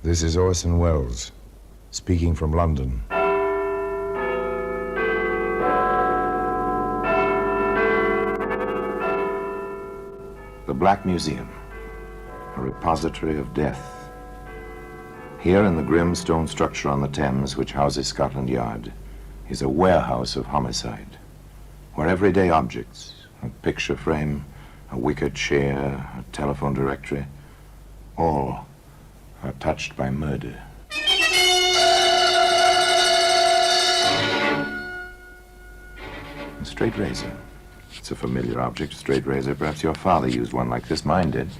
This is Orson Welles, speaking from London. The Black Museum, a repository of death. Here in the grim stone structure on the Thames, which houses Scotland Yard, is a warehouse of homicide, where everyday objects, a picture frame, a wicker chair, a telephone directory, all are touched by murder. A straight razor. It's a familiar object, a straight razor. Perhaps your father used one like this. Mine did.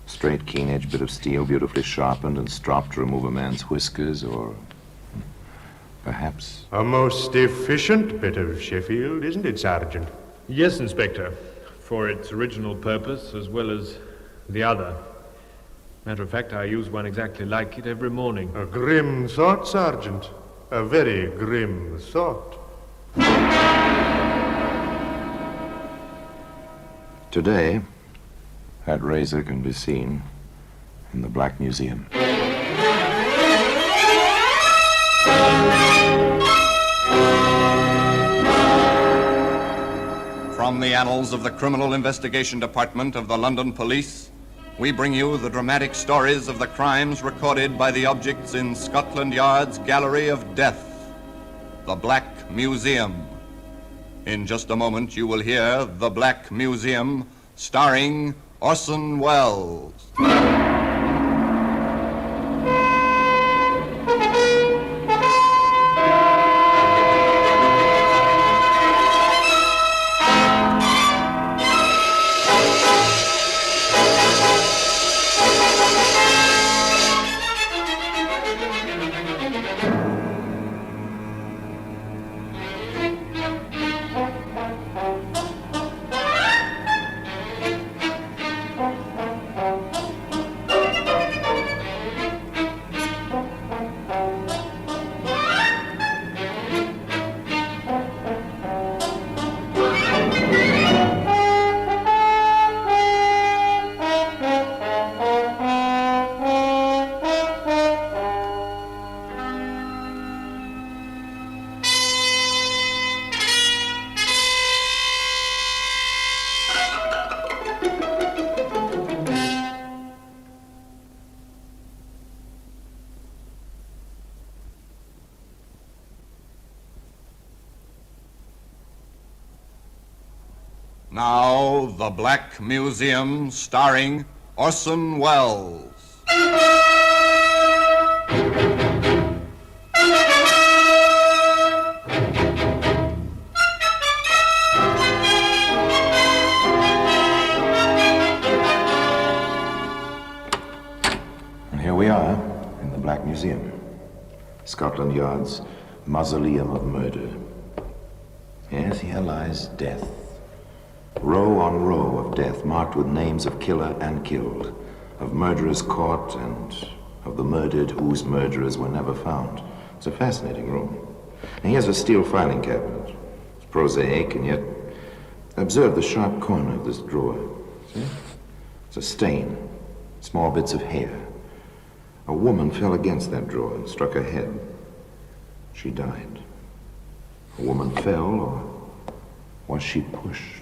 Straight, keen-edged bit of steel, beautifully sharpened and stropped to remove a man's whiskers, or perhaps... A most efficient bit of Sheffield, isn't it, Sergeant? Yes, Inspector. For its original purpose, as well as the other. Matter of fact, I use one exactly like it every morning. A grim thought, Sergeant. A very grim thought. Today, that razor can be seen in the Black Museum. From the annals of the Criminal Investigation Department of the London Police, we bring you the dramatic stories of the crimes recorded by the objects in Scotland Yard's Gallery of Death, the Black Museum. In just a moment, you will hear The Black Museum, starring Orson Welles. Now, The Black Museum, starring Orson Welles. And here we are in the Black Museum, Scotland Yard's mausoleum of murder. Yes, here lies death. Row on row of death, marked with names of killer and killed, of murderers caught and of the murdered whose murderers were never found. It's a fascinating room. And here's a steel filing cabinet. It's prosaic, and yet observe the sharp corner of this drawer. See? It's a stain, small bits of hair. A woman fell against that drawer and struck her head. She died. A woman fell, or was she pushed?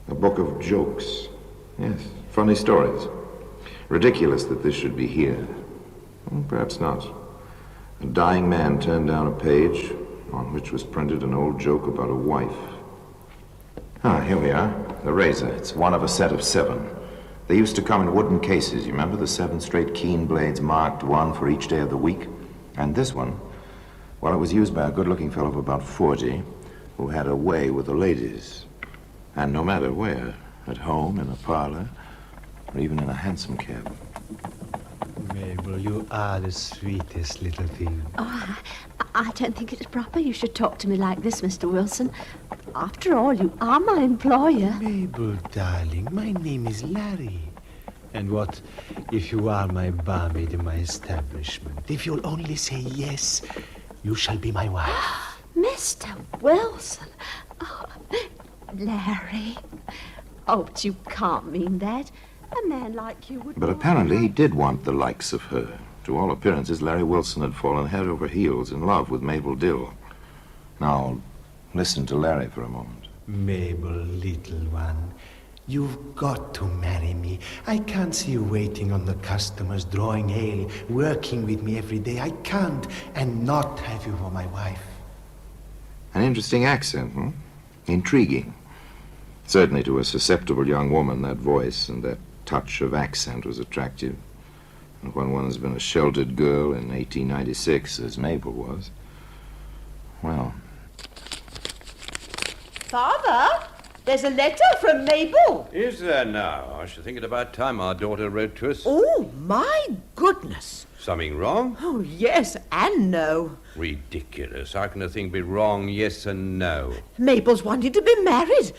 A book of jokes. Yes, funny stories. Ridiculous that this should be here. Well, perhaps not. A dying man turned down a page on which was printed an old joke about a wife. Here we are. The razor. It's one of a set of 7. They used to come in wooden cases. You remember the 7 straight keen blades marked, one for each day of the week? And this one, well, it was used by a good-looking fellow of about 40 who had a way with the ladies. And no matter where, at home, in a parlor, or even in a hansom cab. Mabel, you are the sweetest little thing. Oh, I don't think it's proper you should talk to me like this, Mr. Wilson. After all, you are my employer. Mabel, darling, my name is Larry. And what if you are my barmaid in my establishment? If you'll only say yes, you shall be my wife. Mr. Wilson. Oh, Larry. Oh, but you can't mean that. A man like you would... But apparently he did want the likes of her. To all appearances, Larry Wilson had fallen head over heels in love with Mabel Dill. Now, listen to Larry for a moment. Mabel, little one, you've got to marry me. I can't see you waiting on the customers, drawing ale, working with me every day. I can't, and not have you for my wife. An interesting accent, hmm? Intriguing. Certainly to a susceptible young woman, that voice and that touch of accent was attractive. And when one's been a sheltered girl in 1896, as Mabel was, well... Father, there's a letter from Mabel. Is there now? I should think it about time our daughter wrote to us. Oh, my goodness. Something wrong? Oh, yes and no. Ridiculous. How can a thing be wrong, yes and no? Mabel's wanting to be married,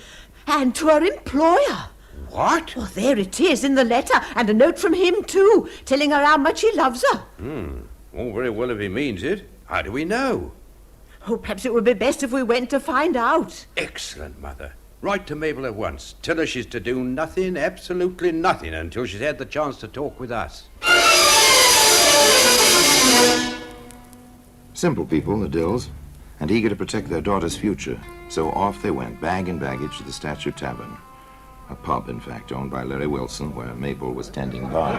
and to her employer. What? Well, there it is in the letter, and a note from him, too, telling her how much he loves her. All very well if he means it. How do we know? Oh, perhaps it would be best if we went to find out. Excellent, Mother. Write to Mabel at once. Tell her she's to do nothing, absolutely nothing, until she's had the chance to talk with us. Simple people, the Dills, and eager to protect their daughter's future. So off they went, bag and baggage, to the Statue Tavern. A pub, in fact, owned by Larry Wilson, where Mabel was tending bar.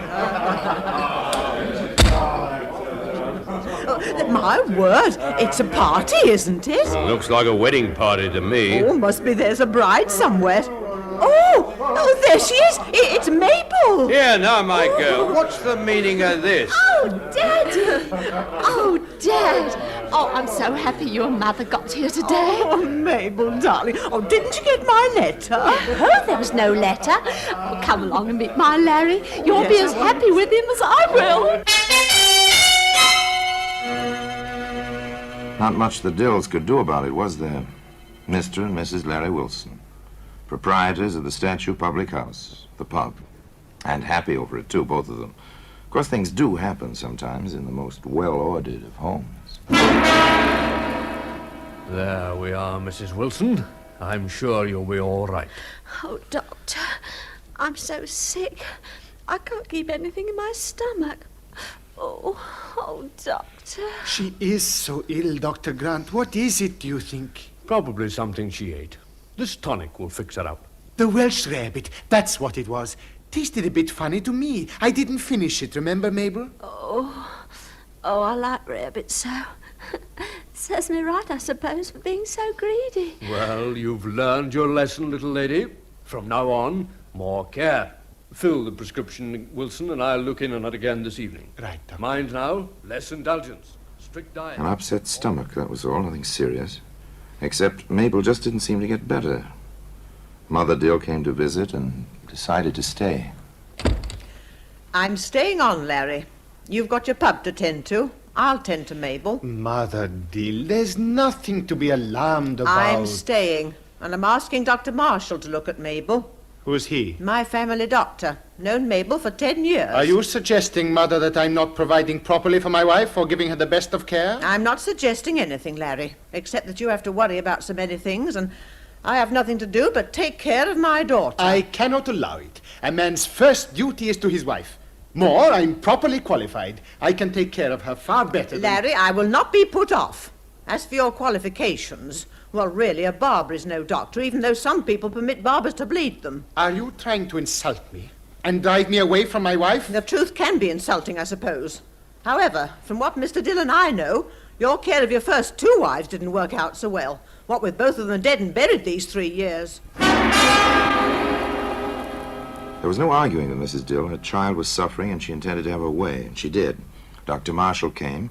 My word, it's a party, isn't it? Looks like a wedding party to me. Oh, must be there's a bride somewhere. Oh, there she is. It's Mabel. Here now, my girl, what's the meaning of this? Oh, Daddy! Oh, Dad! Oh, I'm so happy your mother got here today. Oh, Mabel, darling. Oh, didn't you get my letter? Oh, there was no letter. Oh, come along and meet my Larry. You'll be as happy with him as I will. Not much the Dills could do about it, was there? Mr. and Mrs. Larry Wilson, proprietors of the Statue Public House, the pub. And happy over it, too, both of them. Of course, things do happen sometimes in the most well-ordered of homes. There we are, Mrs. Wilson. I'm sure you'll be all right. Oh, Doctor, I'm so sick. I can't keep anything in my stomach. Oh, Doctor. She is so ill, Dr. Grant. What is it, do you think? Probably something she ate. This tonic will fix her up. The Welsh rabbit, that's what it was. Tasted a bit funny to me. I didn't finish it, remember, Mabel? Oh, I like rabbits so. Serves me right, I suppose, for being so greedy. Well, you've learned your lesson, little lady. From now on, more care. Fill the prescription, Wilson, and I'll look in on it again this evening. Right, Doctor. Mind now, less indulgence. Strict diet. An upset stomach, that was all, nothing serious. Except Mabel just didn't seem to get better. Mother Dill came to visit and decided to stay. I'm staying on, Larry. You've got your pub to tend to. I'll tend to Mabel. Mother Dill, there's nothing to be alarmed about. I'm staying, and I'm asking Dr. Marshall to look at Mabel. Who's he? My family doctor. Known Mabel for 10 years. Are you suggesting, Mother, that I'm not providing properly for my wife or giving her the best of care? I'm not suggesting anything, Larry, except that you have to worry about so many things, and I have nothing to do but take care of my daughter. I cannot allow it. A man's first duty is to his wife. More, I'm properly qualified. I can take care of her far better than... Larry, I will not be put off. As for your qualifications, well, really, a barber is no doctor, even though some people permit barbers to bleed them. Are you trying to insult me and drive me away from my wife? The truth can be insulting, I suppose. However, from what Mr. Dill and I know, your care of your first 2 wives didn't work out so well, what with both of them dead and buried these 3 years. There was no arguing with Mrs. Dill. Her child was suffering, and she intended to have her way, and she did. Dr. Marshall came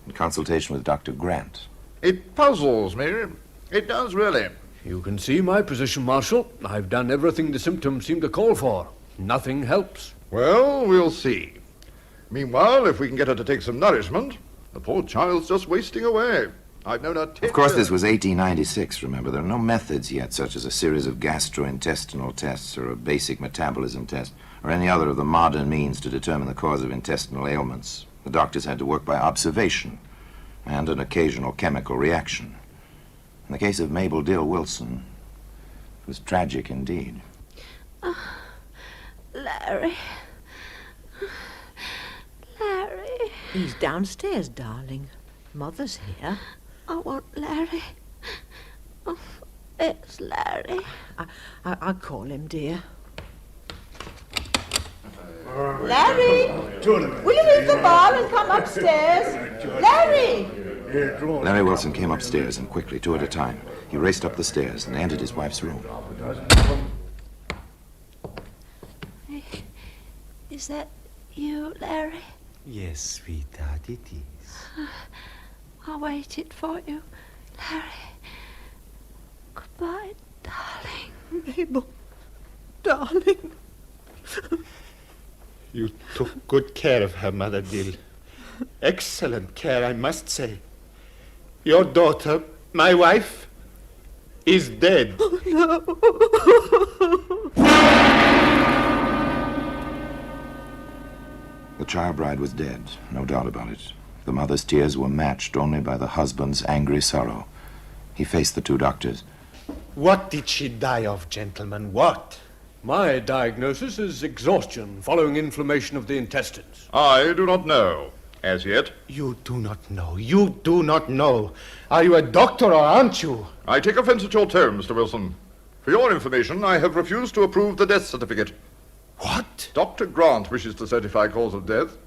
in consultation with Dr. Grant. It puzzles me. It does, really. You can see my position, Marshal. I've done everything the symptoms seem to call for. Nothing helps. Well, we'll see. Meanwhile, if we can get her to take some nourishment, the poor child's just wasting away. I've known her 10 Of course, years. this was 1896, remember. There are no methods yet, such as a series of gastrointestinal tests or a basic metabolism test or any other of the modern means to determine the cause of intestinal ailments. The doctors had to work by observation and an occasional chemical reaction. In the case of Mabel Dill Wilson, it was tragic indeed. Larry. Larry. He's downstairs, darling. Mother's here. I want Larry. Oh, it's Larry. I'll call him, dear. Larry! Will you leave the bar and come upstairs? Larry! Larry Wilson came upstairs, and quickly, two at a time, he raced up the stairs and entered his wife's room. Is that you, Larry? Yes, sweetheart, it is. I waited for you, Larry. Goodbye, darling. Mabel, darling. You took good care of her, Mother Dill. Excellent care, I must say. Your daughter, my wife, is dead. Oh, no. The child bride was dead, no doubt about it. The mother's tears were matched only by the husband's angry sorrow. He faced the two doctors. What did she die of, gentlemen? What? My diagnosis is exhaustion following inflammation of the intestines. I do not know, as yet. You do not know. You do not know. Are you a doctor or aren't you? I take offense at your tone, Mr. Wilson. For your information, I have refused to approve the death certificate. What? Dr. Grant wishes to certify cause of death.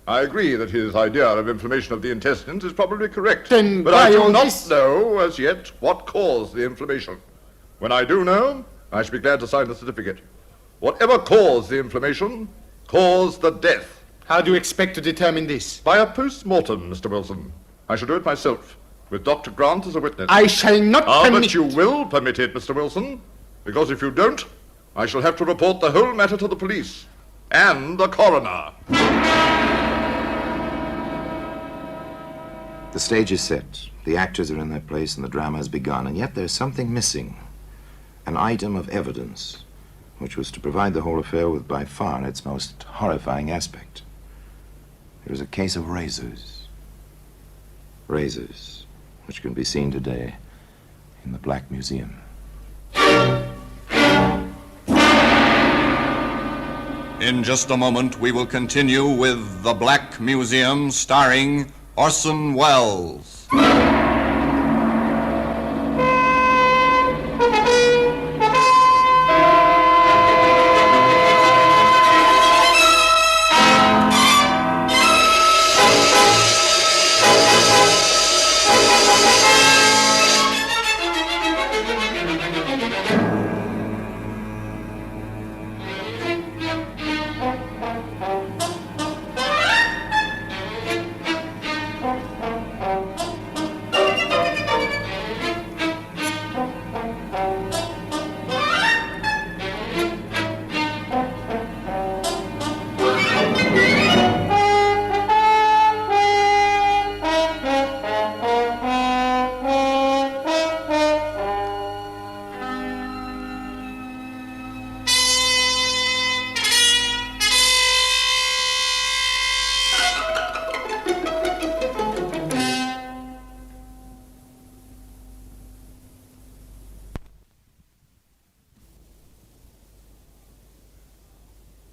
I agree that his idea of inflammation of the intestines is probably correct. Then but I by do all not this- know, as yet, what caused the inflammation. When I do know, I shall be glad to sign the certificate. Whatever caused the inflammation, caused the death. How do you expect to determine this? By a post-mortem, Mr. Wilson. I shall do it myself, with Dr. Grant as a witness. I shall not permit... But you will permit it, Mr. Wilson, because if you don't, I shall have to report the whole matter to the police and the coroner. The stage is set, the actors are in their place, and the drama has begun, and yet there's something missing. An item of evidence, which was to provide the whole affair with by far its most horrifying aspect. It was a case of razors. Razors, which can be seen today in the Black Museum. In just a moment, we will continue with The Black Museum, starring Orson Welles.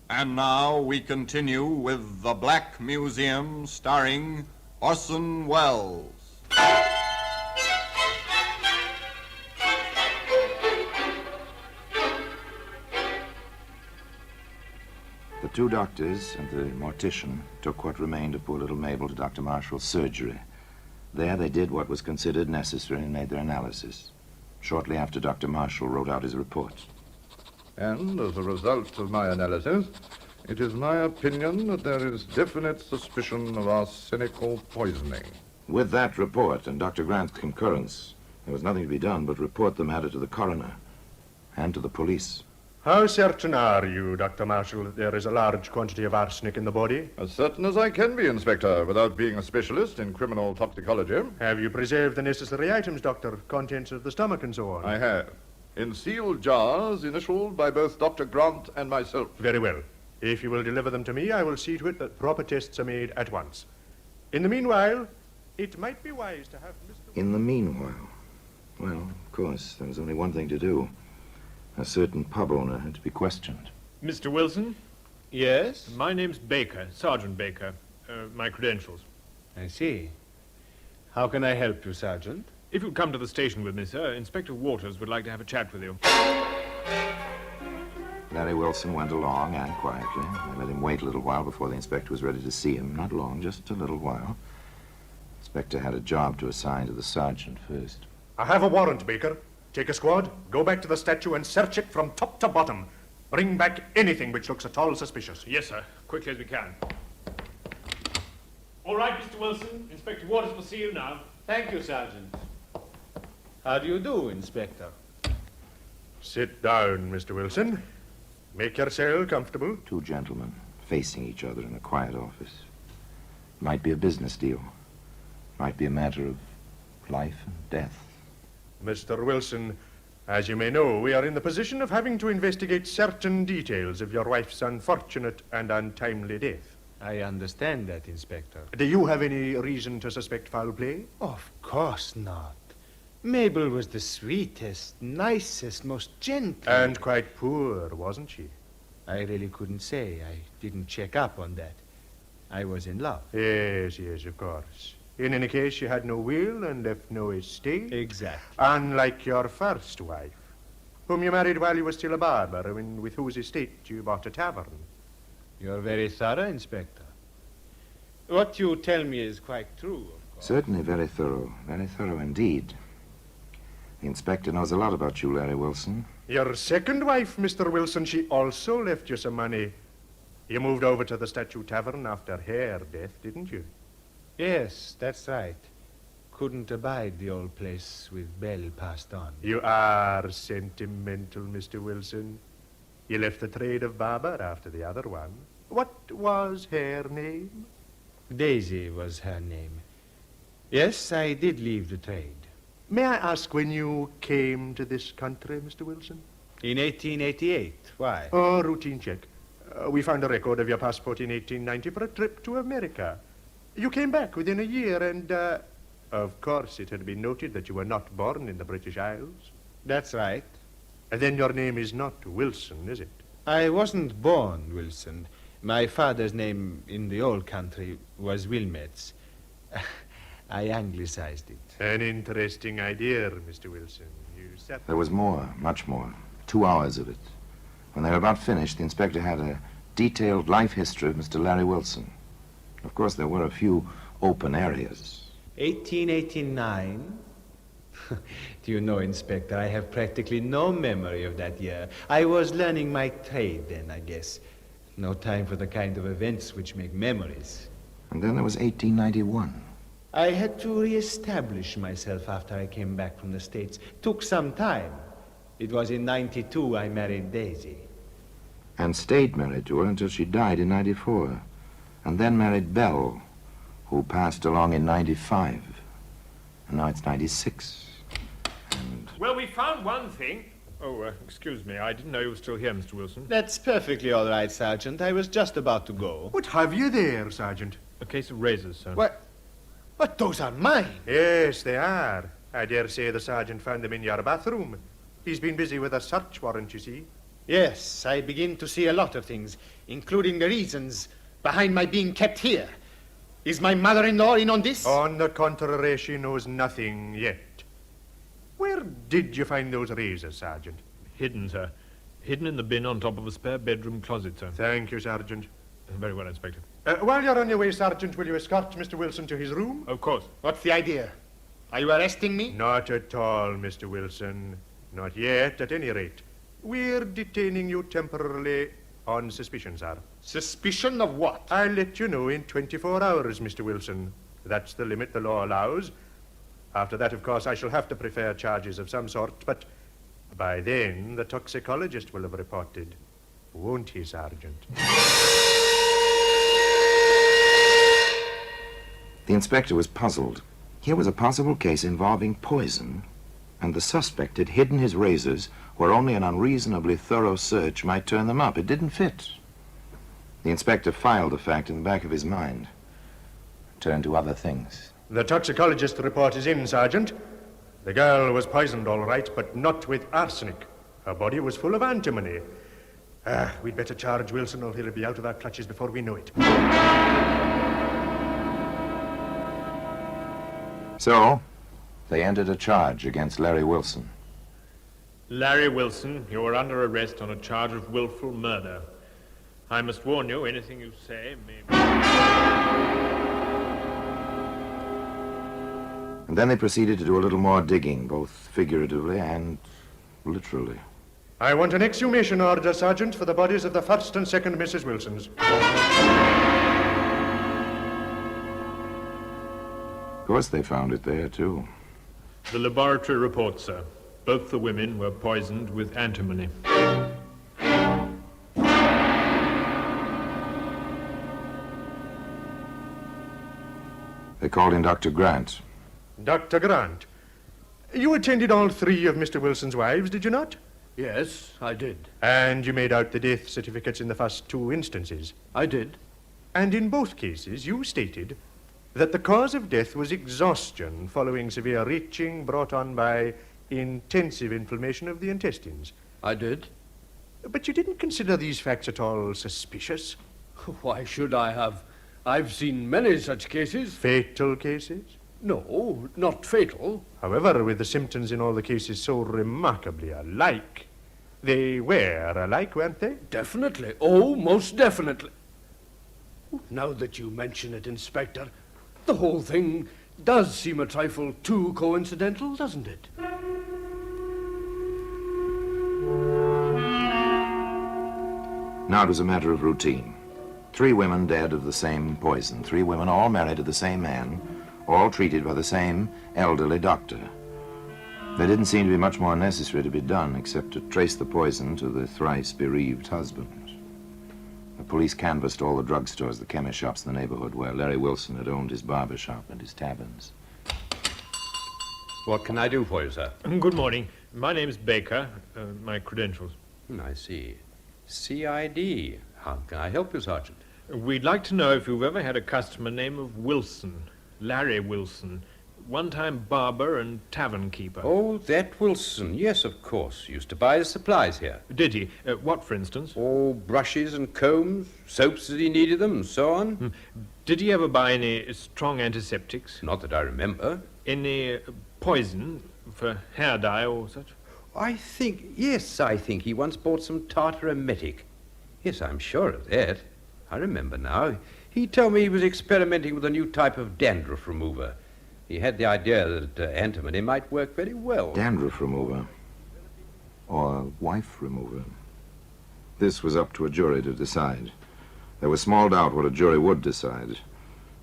And now we continue with The Black Museum, starring Orson Welles. The two doctors and the mortician took what remained of poor little Mabel to Dr. Marshall's surgery. There they did what was considered necessary and made their analysis. Shortly after, Dr. Marshall wrote out his report. And as a result of my analysis, it is my opinion that there is definite suspicion of arsenical poisoning. With that report and Dr. Grant's concurrence, there was nothing to be done but report the matter to the coroner and to the police. How certain are you, Dr. Marshall, that there is a large quantity of arsenic in the body? As certain as I can be, Inspector, without being a specialist in criminal toxicology. Have you preserved the necessary items, Doctor? Contents of the stomach and so on? I have. In sealed jars, initialed by both Dr. Grant and myself. Very well. If you will deliver them to me, I will see to it that proper tests are made at once. In the meanwhile, it might be wise to have Mr. In the meanwhile? Well, of course, there was only one thing to do. A certain pub owner had to be questioned. Mr. Wilson, Yes? My name's Baker, Sergeant Baker. My credentials. I see. How can I help you, Sergeant? If you'd come to the station with me, sir, Inspector Waters would like to have a chat with you. Larry Wilson went along, and quietly. They let him wait a little while before the inspector was ready to see him. Not long, just a little while. The inspector had a job to assign to the sergeant first. I have a warrant, Baker. Take a squad, go back to the statue and search it from top to bottom. Bring back anything which looks at all suspicious. Yes, sir. Quickly as we can. All right, Mr. Wilson. Inspector Waters will see you now. Thank you, Sergeant. How do you do, Inspector? Sit down, Mr. Wilson. Make yourself comfortable. Two gentlemen facing each other in a quiet office. Might be a business deal. Might be a matter of life and death. Mr. Wilson, as you may know, we are in the position of having to investigate certain details of your wife's unfortunate and untimely death. I understand that, Inspector. Do you have any reason to suspect foul play? Of course not. Mabel was the sweetest, nicest, most gentle. And quite poor, wasn't she? I really couldn't say. I didn't check up on that. I was in love. Yes, of course. In any case, she had no will and left no estate. Exactly. Unlike your first wife, whom you married while you were still a barber, and with whose estate you bought a tavern. You're very thorough, Inspector. What you tell me is quite true, of course. Certainly very thorough indeed. The inspector knows a lot about you, Larry Wilson. Your second wife, Mr. Wilson, she also left you some money. You moved over to the Statue Tavern after her death, didn't you? Yes, that's right. Couldn't abide the old place with Belle passed on. You are sentimental, Mr. Wilson. You left the trade of barber after the other one. What was her name? Daisy was her name. Yes, I did leave the trade. May I ask when you came to this country, Mr. Wilson? In 1888. Why? Oh, routine check. We found a record of your passport in 1890 for a trip to America. You came back within a year and, of course, it had been noted that you were not born in the British Isles. That's right. And then your name is not Wilson, is it? I wasn't born Wilson. My father's name in the old country was Wilmets. I anglicized it. An interesting idea, Mr. Wilson. You said... There was more, much more. 2 hours of it. When they were about finished, the inspector had a detailed life history of Mr. Larry Wilson. Of course, there were a few open areas. 1889? Do you know, Inspector, I have practically no memory of that year. I was learning my trade then, I guess. No time for the kind of events which make memories. And then there was 1891. I had to re-establish myself after I came back from the States. Took some time. It was in 92 I married Daisy. And stayed married to her until she died in 94. And then married Belle, who passed along in 95. And now it's 96. And... Well, we found one thing. Oh, excuse me. I didn't know you were still here, Mr. Wilson. That's perfectly all right, Sergeant. I was just about to go. What have you there, Sergeant? A case of razors, sir. What? But those are mine. Yes, they are. I dare say the sergeant found them in your bathroom. He's been busy with a search warrant, you see. Yes, I begin to see a lot of things, including the reasons behind my being kept here. Is my mother-in-law in on this? On the contrary, she knows nothing yet. Where did you find those razors, Sergeant? Hidden, sir. Hidden in the bin on top of a spare bedroom closet, sir. Thank you, Sergeant. Very well, Inspector. While you're on your way, Sergeant, will you escort Mr. Wilson to his room? Of course. What's the idea? Are you arresting me? Not at all, Mr. Wilson. Not yet, at any rate. We're detaining you temporarily on suspicion, sir. Suspicion of what? I'll let you know in 24 hours, Mr. Wilson. That's the limit the law allows. After that, of course, I shall have to prefer charges of some sort, but by then the toxicologist will have reported. Won't he, Sergeant? The inspector was puzzled. Here was a possible case involving poison, and the suspect had hidden his razors where only an unreasonably thorough search might turn them up. It didn't fit. The inspector filed the fact in the back of his mind, turned to other things. The toxicologist report is in, Sergeant. The girl was poisoned, all right, but not with arsenic. Her body was full of antimony. We'd better charge Wilson or he'll be out of our clutches before we know it. So, they entered a charge against Larry Wilson. Larry Wilson, you are under arrest on a charge of willful murder. I must warn you, anything you say may... And then they proceeded to do a little more digging, both figuratively and literally. I want an exhumation order, Sergeant, for the bodies of the first and second Mrs. Wilsons. Of course they found it there, too. The laboratory report, sir. Both the women were poisoned with antimony. They called in Dr. Grant. Dr. Grant, you attended all three of Mr. Wilson's wives, did you not? Yes, I did. And you made out the death certificates in the first two instances? I did. And in both cases, you stated that the cause of death was exhaustion following severe retching brought on by intensive inflammation of the intestines. I did. But you didn't consider these facts at all suspicious? Why should I have? I've seen many such cases. Fatal cases? No, not fatal. However, with the symptoms in all the cases so remarkably alike, they were alike, weren't they? Definitely. Oh, most definitely. Now that you mention it, Inspector, the whole thing does seem a trifle too coincidental, doesn't it? Now it was a matter of routine. 3 women dead of the same poison. 3 women all married to the same man, all treated by the same elderly doctor. There didn't seem to be much more necessary to be done except to trace the poison to the thrice bereaved husband. The police canvassed all the drugstores, the chemist shops in the neighborhood where Larry Wilson had owned his barber shop and his taverns. What can I do for you, sir? Good morning. My name's Baker. My credentials. I see. CID. How can I help you, Sergeant? We'd like to know if you've ever had a customer named of Wilson, Larry Wilson, one-time barber and tavern keeper. Oh, that Wilson. Yes, of course. Used to buy his supplies here. Did he? What, for instance? Oh, brushes and combs, soaps as he needed them, and so on. Did he ever buy any strong antiseptics? Not that I remember. Any poison for hair dye or such? I think he once bought some tartar emetic. Yes, I'm sure of that. I remember now. He told me he was experimenting with a new type of dandruff remover. He had the idea that antimony might work very well. Dandruff remover. Or wife remover. This was up to a jury to decide. There was small doubt what a jury would decide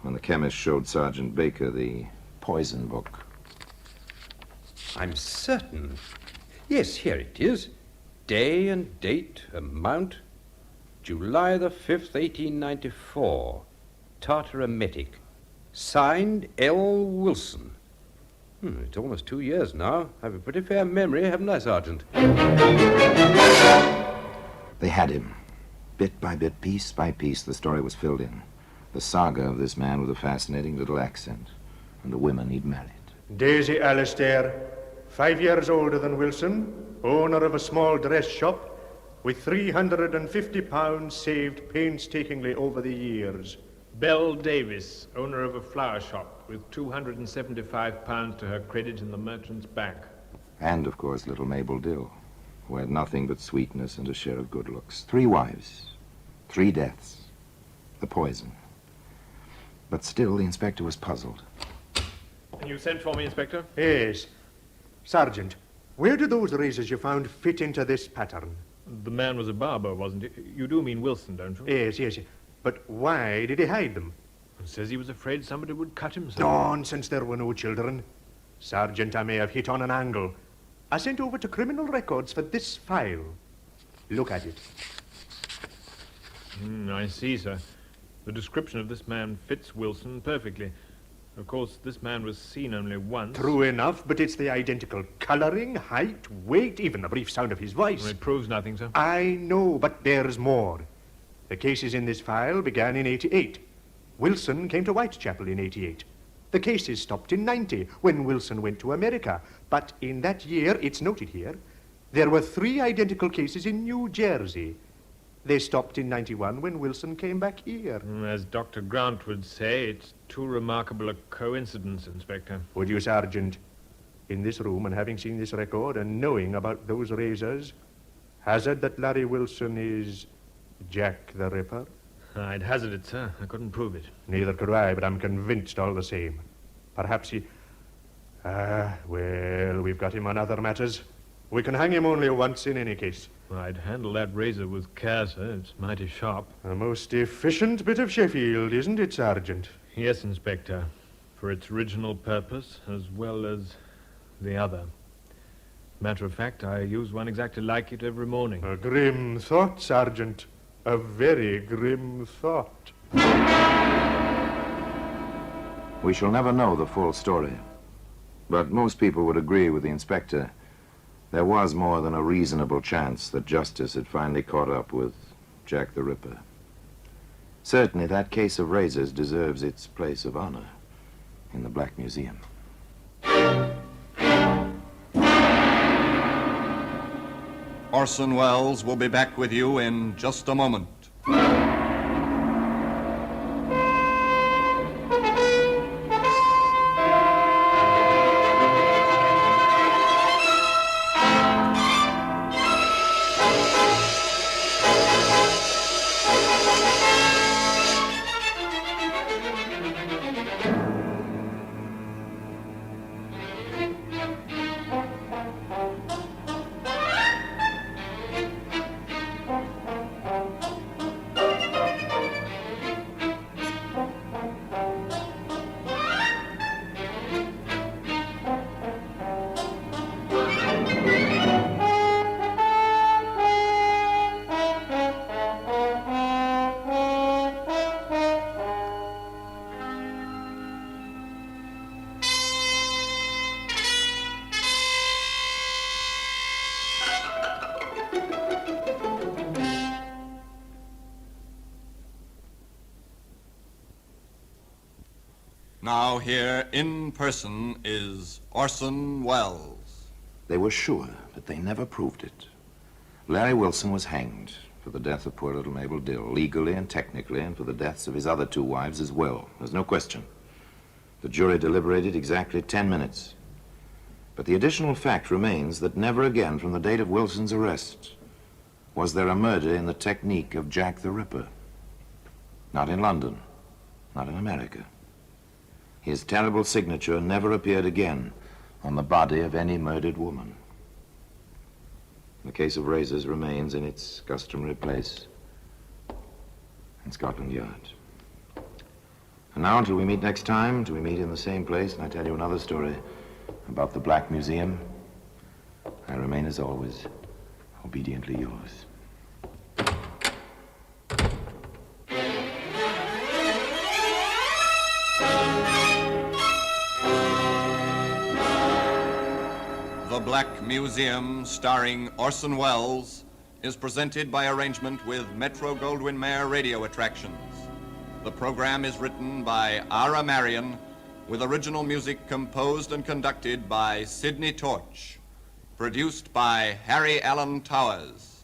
when the chemist showed Sergeant Baker the poison book. I'm certain. Yes, here it is. Day and date, amount, July the 5th, 1894. Tartar emetic. Signed, L. Wilson. It's almost 2 years now. I have a pretty fair memory, haven't I, Sergeant? They had him. Bit by bit, piece by piece, the story was filled in. The saga of this man with a fascinating little accent and the women he'd married. Daisy Alistair, 5 years older than Wilson, owner of a small dress shop, with £350 saved painstakingly over the years. Belle Davis, owner of a flower shop, with £275 to her credit in the merchant's bank. And, of course, little Mabel Dill, who had nothing but sweetness and a share of good looks. 3 wives, 3 deaths, the poison. But still, the inspector was puzzled. You sent for me, Inspector? Yes. Sergeant, where do those razors you found fit into this pattern? The man was a barber, wasn't he? You do mean Wilson, don't you? Yes. But why did he hide them? He says he was afraid somebody would cut himself. Nonsense, there were no children. Sergeant, I may have hit on an angle. I sent over to Criminal Records for this file. Look at it. I see, sir. The description of this man fits Wilson perfectly. Of course, this man was seen only once. True enough, but it's the identical coloring, height, weight, even the brief sound of his voice. Well, it proves nothing, sir. I know, but there's more. The cases in this file began in 88. Wilson came to Whitechapel in 88. The cases stopped in 90, when Wilson went to America. But in that year, it's noted here, there were 3 identical cases in New Jersey. They stopped in 91 when Wilson came back here. As Dr. Grant would say, it's too remarkable a coincidence, Inspector. Would you, Sergeant, in this room and having seen this record and knowing about those razors, hazard that Larry Wilson is Jack the Ripper? I'd hazard it, sir. I couldn't prove it. Neither could I, but I'm convinced all the same. Perhaps he... well, we've got him on other matters. We can hang him only once in any case. I'd handle that razor with care, sir. It's mighty sharp. A most efficient bit of Sheffield, isn't it, Sergeant? Yes, Inspector. For its original purpose, as well as the other. Matter of fact, I use one exactly like it every morning. A grim thought, Sergeant. A very grim thought. We shall never know the full story, but most people would agree with the inspector. There was more than a reasonable chance that justice had finally caught up with Jack the Ripper. Certainly that case of razors deserves its place of honor in the Black Museum. Orson Welles will be back with you in just a moment. Now here in person is Orson Welles. They were sure, but they never proved it. Larry Wilson was hanged for the death of poor little Mabel Dill, legally and technically, and for the deaths of his other two wives as well. There's no question. The jury deliberated exactly 10 minutes. But the additional fact remains that never again from the date of Wilson's arrest was there a murder in the technique of Jack the Ripper. Not in London, not in America. His terrible signature never appeared again on the body of any murdered woman. The case of razors remains in its customary place in Scotland Yard. And now, until we meet next time, until we meet in the same place, and I tell you another story about the Black Museum, I remain, as always, obediently yours. The Black Museum, starring Orson Welles, is presented by arrangement with Metro-Goldwyn-Mayer Radio Attractions. The program is written by Ira Marion, with original music composed and conducted by Sidney Torch. Produced by Harry Allen Towers.